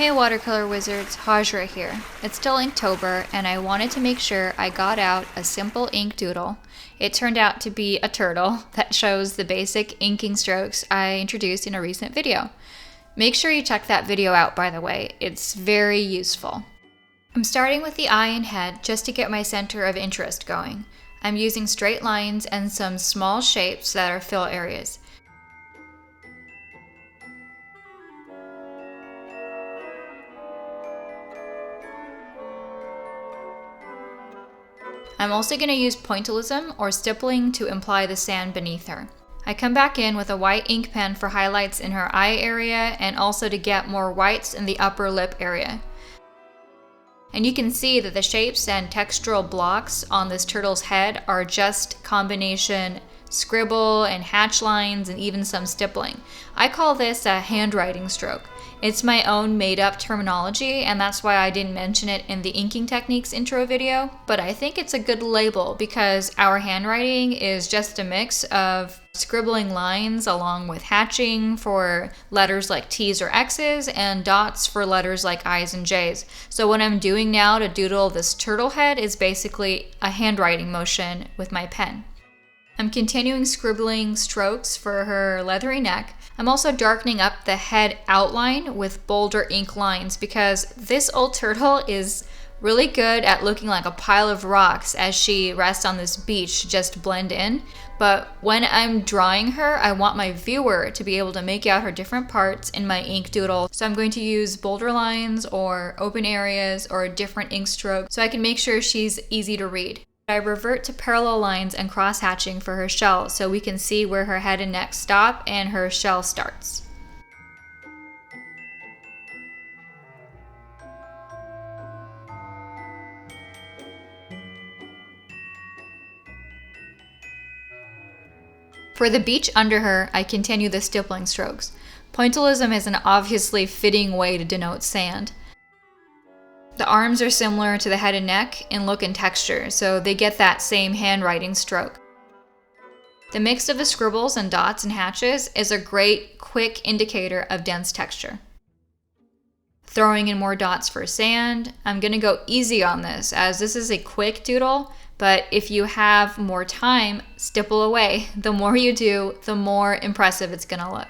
Hey watercolor wizards, Hajra here. It's still Inktober and I wanted to make sure I got out a simple ink doodle. It turned out to be a turtle that shows the basic inking strokes I introduced in a recent video. Make sure you check that video out, by the way. It's very useful. I'm starting with the eye and head just to get my center of interest going. I'm using straight lines and some small shapes that are fill areas. I'm also going to use pointillism or stippling to imply the sand beneath her. I come back in with a white ink pen for highlights in her eye area and also to get more whites in the upper lip area. And you can see that the shapes and textural blocks on this turtle's head are just combination scribble and hatch lines and even some stippling. I call this a handwriting stroke. It's my own made-up terminology, and that's why I didn't mention it in the inking techniques intro video, but I think it's a good label because our handwriting is just a mix of scribbling lines along with hatching for letters like T's or X's and dots for letters like I's and J's. So what I'm doing now to doodle this turtle head is basically a handwriting motion with my pen. I'm continuing scribbling strokes for her leathery neck. I'm also darkening up the head outline with bolder ink lines because this old turtle is really good at looking like a pile of rocks as she rests on this beach to just blend in. But when I'm drawing her, I want my viewer to be able to make out her different parts in my ink doodle. So I'm going to use bolder lines or open areas or a different ink stroke so I can make sure she's easy to read. I revert to parallel lines and cross hatching for her shell so we can see where her head and neck stop and her shell starts. For the beach under her, I continue the stippling strokes. Pointillism is an obviously fitting way to denote sand. The arms are similar to the head and neck in look and texture, so they get that same handwriting stroke. The mix of the scribbles and dots and hatches is a great, quick indicator of dense texture. Throwing in more dots for sand, I'm going to go easy on this as this is a quick doodle, but if you have more time, stipple away. The more you do, the more impressive it's going to look.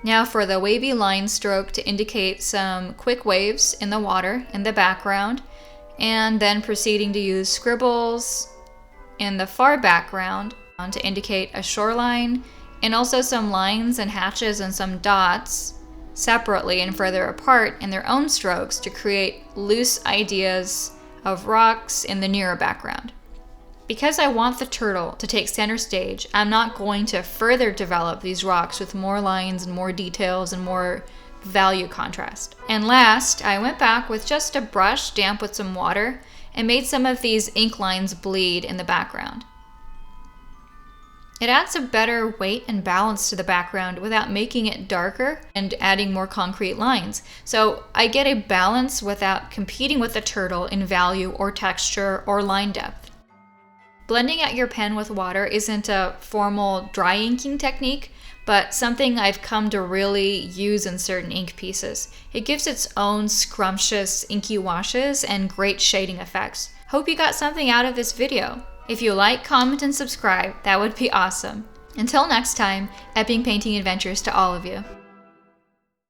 Now for the wavy line stroke to indicate some quick waves in the water in the background, and then proceeding to use scribbles in the far background to indicate a shoreline, and also some lines and hatches and some dots separately and further apart in their own strokes to create loose ideas of rocks in the nearer background. Because I want the turtle to take center stage, I'm not going to further develop these rocks with more lines and more details and more value contrast. And last, I went back with just a brush damp with some water and made some of these ink lines bleed in the background. It adds a better weight and balance to the background without making it darker and adding more concrete lines. So I get a balance without competing with the turtle in value or texture or line depth. Blending out your pen with water isn't a formal dry inking technique, but something I've come to really use in certain ink pieces. It gives its own scrumptious inky washes and great shading effects. Hope you got something out of this video. If you like, comment, and subscribe, that would be awesome. Until next time, epic painting adventures to all of you.